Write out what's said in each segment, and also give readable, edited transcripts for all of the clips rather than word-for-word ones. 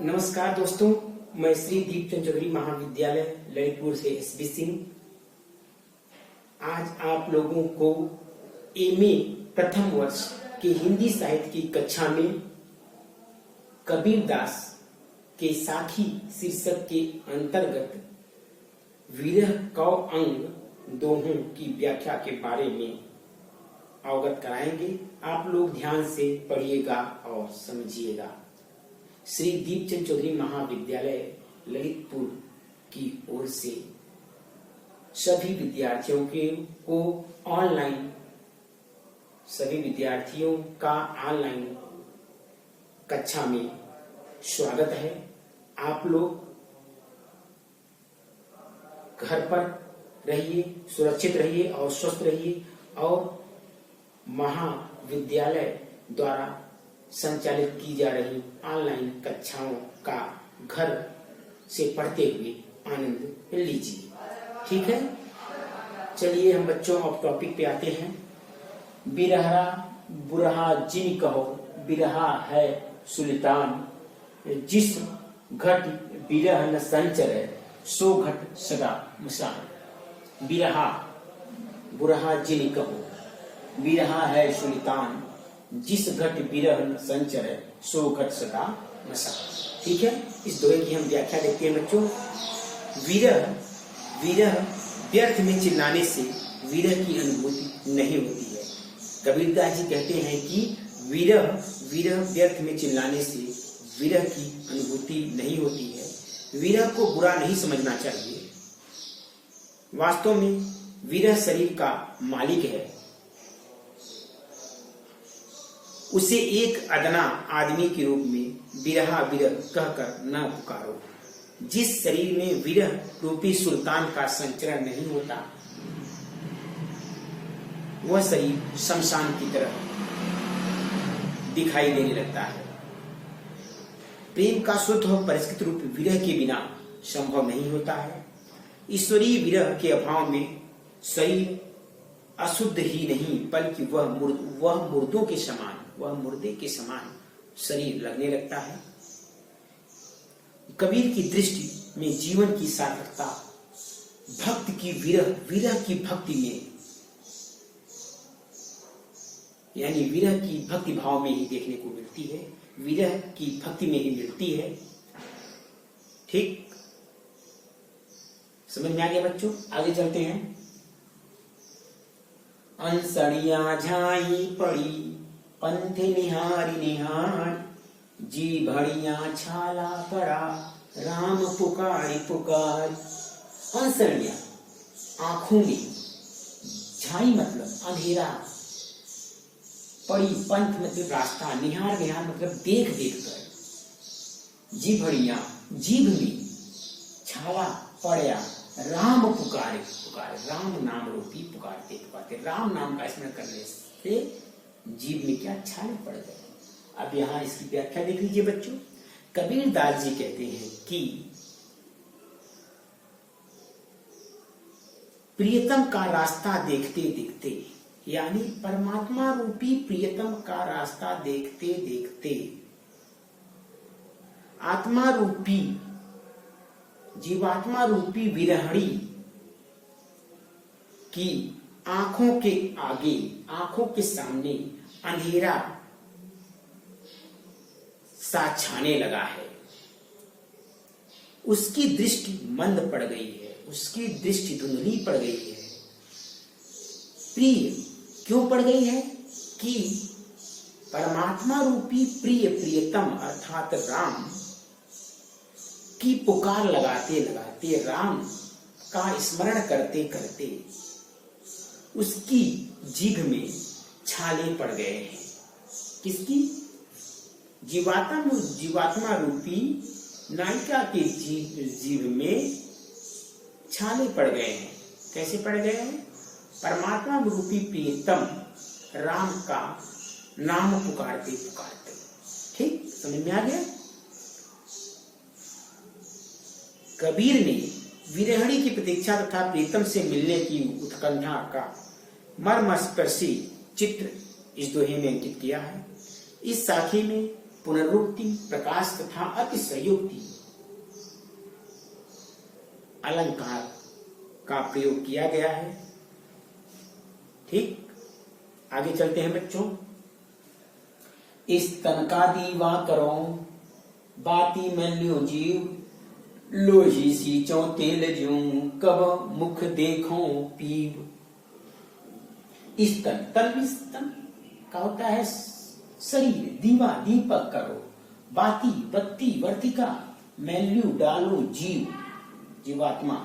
नमस्कार दोस्तों, मैं श्री दीपचंद चौधरी महाविद्यालय ललितपुर से एसबी सिंह आज आप लोगों को एमए प्रथम वर्ष के हिंदी साहित्य की कक्षा में कबीरदास के साखी शीर्षक के अंतर्गत विरह कौ अंग दोहों की व्याख्या के बारे में अवगत कराएंगे। आप लोग ध्यान से पढ़िएगा और समझिएगा। श्री दीपचंद चौधरी महाविद्यालय ललितपुर की ओर से सभी विद्यार्थियों का ऑनलाइन कक्षा में स्वागत है। आप लोग घर पर रहिए, सुरक्षित रहिए और स्वस्थ रहिए और महाविद्यालय द्वारा संचालित की जा रही ऑनलाइन कक्षाओं का घर से पढ़ते हुए आनंद लीजिए। ठीक है, चलिए हम बच्चों अब टॉपिक पे आते हैं। बिरहा बुरहा जिन कहो बिरहा है सुल्तान, जिस घट बिरह न संचर सो घट सदा मसान। बिरहा बुरहा जिन कहो बिरहा है सुल्तान, जिस घट बिरह संचर सो घट सदा मसान। ठीक है, इस दोहे की हम व्याख्या देखते हैं बच्चों। विरह व्यर्थ में चिल्लाने से विरह की अनुभूति नहीं होती है। कबीरदास जी कहते हैं कि विरह व्यर्थ में चिल्लाने से विरह की अनुभूति नहीं होती है। विरह को बुरा नहीं समझना चाहिए। वास्तव में विरह शरीर का मालिक है। उसे एक अदना आदमी के रूप में विरह कहकर न पुकारो। जिस शरीर में विरह रूपी सुल्तान का संचरण नहीं होता, वह शरीर शमशान की तरह दिखाई देने लगता है। प्रेम का शुद्ध और परिष्कृत रूप विरह के बिना संभव नहीं होता है। ईश्वरीय विरह के अभाव में शरीर अशुद्ध ही नहीं बल्कि वह मुर्दे के समान शरीर लगने लगता है। कबीर की दृष्टि में जीवन की सार्थकता भक्त की विरह की भक्ति में, यानी विरह की भक्ति भाव में ही देखने को मिलती है। विरह की भक्ति में ही मिलती है। ठीक, समझ में आ गया बच्चों? आगे चलते हैं। अंसड़िया झाई पड़ी पंथे निहारी निहारी, जी भड़िया छाला पड़ा राम पुकारी पुकारी। अंसड़िया आंखों में, झाई मतलब अंधेरा, पड़ी पंथ मतलब रास्ता, निहार मतलब देख कर, जी भड़िया जीभ में छाला पड़ा राम पुकारे पुकारे। राम नाम रूपी पुकारते पुकारते, राम नाम का स्मरण करने से जीव में क्या छाले पड़ गए। अब यहाँ इसकी व्याख्या देख लीजिए बच्चों। कबीरदास जी कहते हैं कि प्रियतम का रास्ता देखते देखते, यानी परमात्मा रूपी प्रियतम का रास्ता देखते देखते आत्मा रूपी जीवात्मा रूपी विरहणी की आंखों के आगे, आंखों के सामने अंधेरा सा छाने लगा है। उसकी दृष्टि मंद पड़ गई है, उसकी दृष्टि धुंधली पड़ गई है। प्रिय क्यों पड़ गई है? कि परमात्मा रूपी प्रियतम अर्थात राम की पुकार लगाते लगाते, राम का स्मरण करते करते उसकी जीभ में छाले पड़ गए हैं। किसकी? जीवात्मा रूपी नायिका के जीभ में छाले पड़ गए हैं। कैसे पड़ गए हैं? परमात्मा रूपी प्रियतम राम का नाम पुकारते पुकारते। ठीक, समझ में आ गया? कबीर ने विरहणी की प्रतीक्षा तथा प्रीतम से मिलने की उत्कंठा का मर्मस्पर्शी चित्र इस दोहे में अंकित किया है। इस साखी में पुनरुक्ति, प्रकाश तथा अतिशयोक्ति अलंकार का प्रयोग किया गया है। ठीक, आगे चलते हैं बच्चों। इस तन का दीवा करो बाती में लियो जीव, लोही सींचो तेल ज्यों कब मुख देखो पीव। इस तन, तन का होता है शरीर, दीवा दीपक करो, बाती बत्ती वर्तिका, मैल्यू डालो जीव जीवात्मा,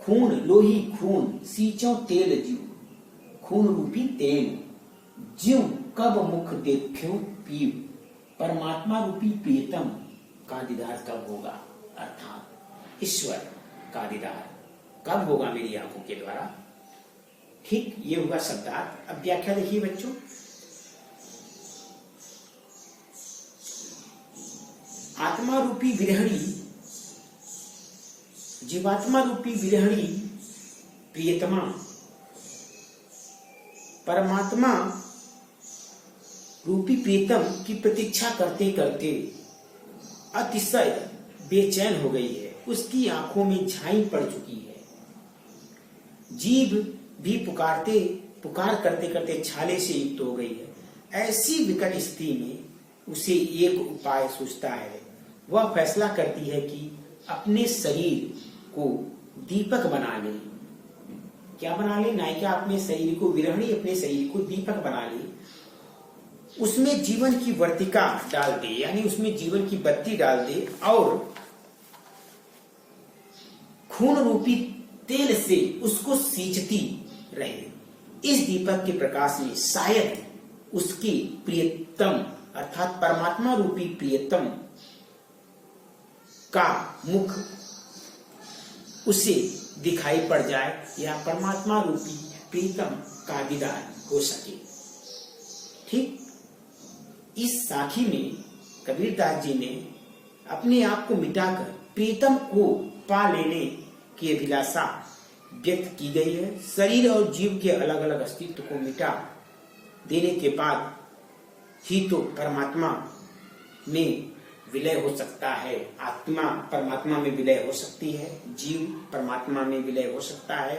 खून लोही खून, सींचो तेल जीव खून रूपी तेल, ज्यों कब मुख देखो पीव, परमात्मा रूपी प्रियतम का दीदार कब होगा, अर्थात ईश्वर का दीदार कब होगा मेरी आंखों के द्वारा। ठीक, ये होगा शब्दार्थ। अब व्याख्या देखिए बच्चों। आत्मा रूपी विरहणी, जीवात्मा रूपी विरहणी प्रियतमा परमात्मा रूपी प्रीतम की प्रतीक्षा करते करते अतिशय बेचैन हो गई है, उसकी आंखों में झाई पड़ चुकी है। जीभ भी पुकार करते करते छाले से युक्त हो गई है। ऐसी विकट स्थिति में उसे एक उपाय सूझता है। वह फैसला करती है कि अपने शरीर को दीपक बना ले। क्या बना ले? नायिका अपने शरीर को, विरहणी अपने शरीर को दीपक बना ले, उसमें जीवन की वर्तिका डाल दे, यानी उसमें जीवन की बत्ती डाल दे और खून रूपी तेल से उसको सींचती रहे। इस दीपक के प्रकाश में शायद उसकी प्रियतम अर्थात परमात्मा रूपी प्रियतम का मुख उसे दिखाई पड़ जाए या परमात्मा रूपी प्रीतम का दीदार हो सके। ठीक, इस साखी में कबीरदास जी ने अपने आप को मिटाकर प्रीतम को पा लेने की अभिलाषा व्यक्त की गई है। शरीर और जीव के अलग अलग अस्तित्व को मिटा देने के बाद ही तो परमात्मा में विलय हो सकता है। आत्मा परमात्मा में विलय हो सकती है, जीव परमात्मा में विलय हो सकता है,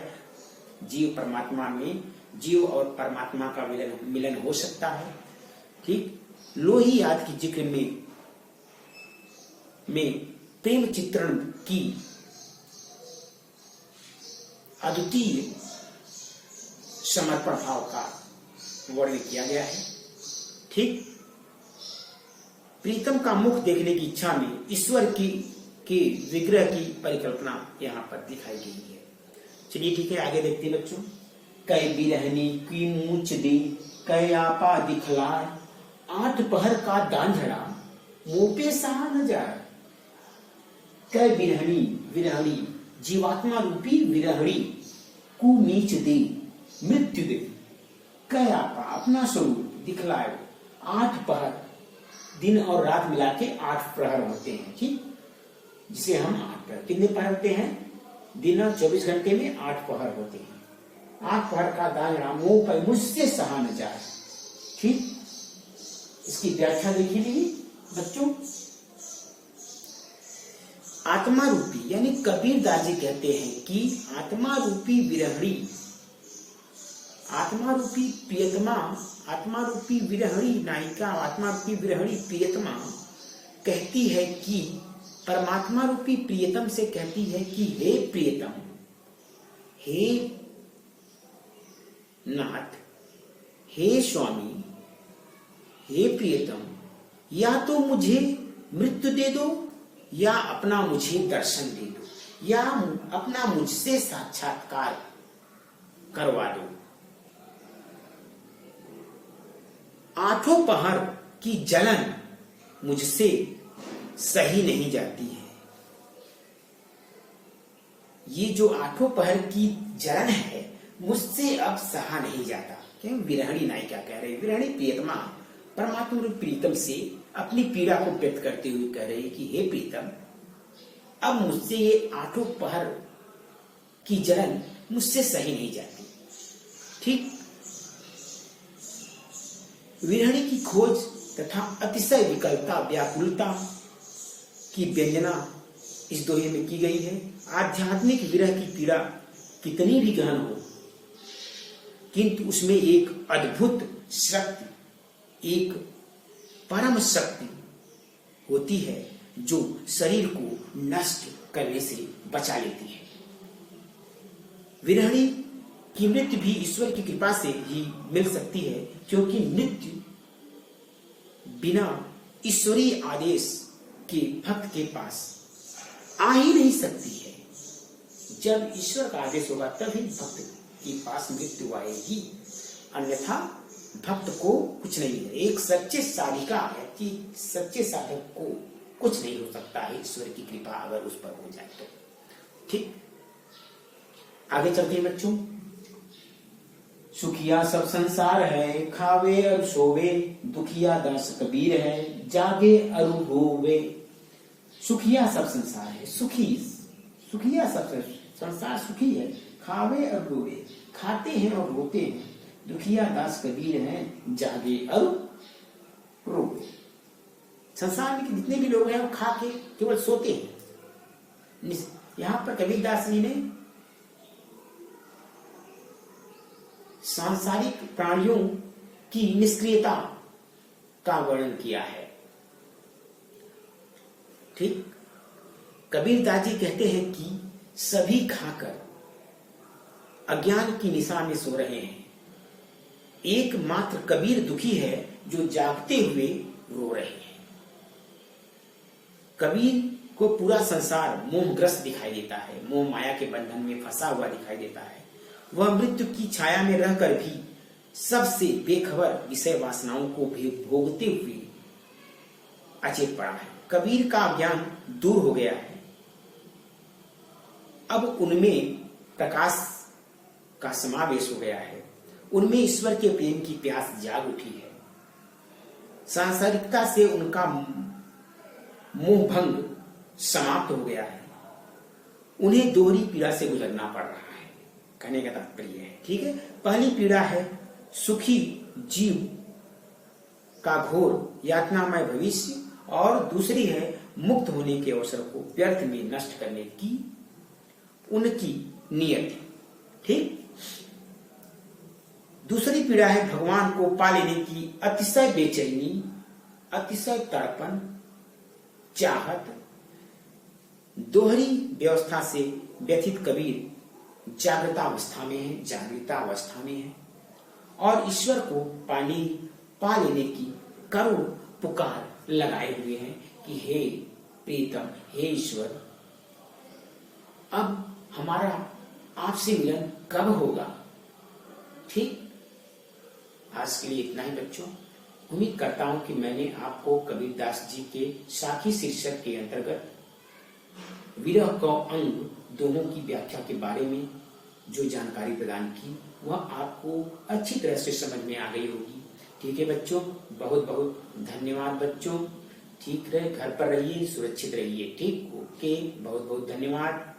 जीव परमात्मा में, जीव और परमात्मा का मिलन हो सकता है। ठीक, लोही आदि की जिक्र में प्रेम चित्रण की अद्वितीय समर्पण भाव का वर्णन किया गया है। ठीक, प्रीतम का मुख देखने की इच्छा में ईश्वर के विग्रह की परिकल्पना यहाँ पर दिखाई गई है। चलिए ठीक है, आगे देखते हैं बच्चों। कै बिरहनी की मूछ दे, कै आपा दिखलाए, 8 पहर का दांझड़ा मुंह पे सहा न जाए। कै बिरहनी, विरहणी जीवात्मा रूपी विरहणी को नीच दे, मृत्यु दे, कै आपा अपना स्वरूप दिखलाए। 8 पहर, दिन और रात मिला के 8 प्रहर होते हैं। ठीक, जिसे हम 8 प्रहर, कितने पहर होते हैं? दिन और 24 घंटे में 8 पहर होते हैं। 8 पहर का दांझड़ा मुंह पर मुझसे सहा न जाए। ठीक, इसकी व्याख्या देखिए बच्चों। आत्मा रूपी यानी कबीरदास जी कहते हैं कि आत्मा रूपी विरहणी, आत्मा रूपी प्रियतमा, आत्मा रूपी विरहणी नायिका, आत्मा रूपी विरहणी प्रियतमा कहती है कि परमात्मा रूपी प्रियतम से कहती है कि हे प्रियतम, हे नाथ, हे स्वामी, हे प्रियतम, या तो मुझे मृत्यु दे दो या अपना मुझे दर्शन दे दो, या अपना मुझसे साक्षात्कार करवा दो। 8 पहर की जलन मुझसे सही नहीं जाती है। ये जो 8 पहर की जलन है मुझसे अब सहा नहीं जाता। क्यों? विरहणी नायिका कह रही, विरहणी प्रियतमा परमात्मा रूप प्रीतम से अपनी पीड़ा को व्यक्त करते हुए कह रही कि हे प्रीतम, अब मुझसे ये 8 पहर की जलन मुझसे सही नहीं जाती। ठीक, विरहणी की खोज तथा अतिशय विकलता व्याकुलता की व्यंजना इस दोहे में की गई है। आध्यात्मिक विरह की पीड़ा कितनी भी गहन हो, किंतु उसमें एक अद्भुत शक्ति, एक परम शक्ति होती है जो शरीर को नष्ट करने से बचा लेती है। विरहणी की मृत्यु भी ईश्वर की कृपा से ही मिल सकती है, क्योंकि मृत्यु बिना ईश्वरीय आदेश के भक्त के पास आ ही नहीं सकती है। जब ईश्वर का आदेश होगा तभी भक्त के पास मृत्यु आएगी, अन्यथा भक्त को कुछ नहीं है। एक सच्चे साधिका है कि सच्चे साधक को कुछ नहीं हो सकता है, ईश्वर की कृपा अगर उस पर हो जाए तो। ठीक, आगे चलते हैं बच्चों। सुखिया सब संसार है, खावे और सोवे, दुखिया दास कबीर है, जागे और होवे। सुखिया सब संसार है, सुखिया सब संसार सुखी है, खावे और रोवे, खाते हैं और रोते हैं, दुखिया दास कबीर हैं, जागे और रोवे। संसार में जितने भी लोग हैं वो खा के केवल सोते हैं। यहां पर कबीरदास जी ने सांसारिक प्राणियों की निष्क्रियता का वर्णन किया है। ठीक, कबीरदास जी कहते हैं कि सभी खाकर अज्ञान की निशा में सो रहे हैं, एकमात्र कबीर दुखी है जो जागते हुए रो रहे हैं। कबीर को पूरा संसार मोहग्रस्त दिखाई देता है, मोह माया के बंधन में फंसा हुआ दिखाई देता है। वह मृत्यु की छाया में रहकर भी सबसे बेखबर विषय वासनाओं को भी भोगते हुए अचेत पड़ा है। कबीर का ज्ञान दूर हो गया है, अब उनमें प्रकाश का समावेश हो गया है, उनमें ईश्वर के प्रेम की प्यास जाग उठी है। सांसारिकता से उनका मोह भंग समाप्त हो गया है, उन्हें दोहरी पीड़ा से गुजरना पड़ रहा है। कहने का तात्पर्य है, ठीक है, पहली पीड़ा है सुखी जीव का घोर यातनामय भविष्य, और दूसरी है मुक्त होने के अवसर को व्यर्थ में नष्ट करने की उनकी नियति। ठीक, दूसरी पीड़ा है भगवान को पा लेने की अतिशय बेचैनी, अतिशय तड़पन, चाहत। दोहरी व्यवस्था से व्यथित कबीर जागृता अवस्था में है, जागृता अवस्था में है, और ईश्वर को पा लेने की करुण पुकार लगाए हुए हैं कि हे प्रीतम, हे ईश्वर, अब हमारा आपसे मिलन कब होगा। ठीक, आज के लिए इतना ही बच्चों। उम्मीद करता हूं कि मैंने आपको कबीरदास जी के साखी शीर्षक के अंतर्गत विरह का अंग दोनों की व्याख्या के बारे में जो जानकारी प्रदान की वह आपको अच्छी तरह से समझ में आ गई होगी। ठीक है बच्चों, बहुत बहुत धन्यवाद बच्चों। ठीक रहे, घर पर रहिए, सुरक्षित रहिए। ठीक, ओके, बहुत बहुत धन्यवाद।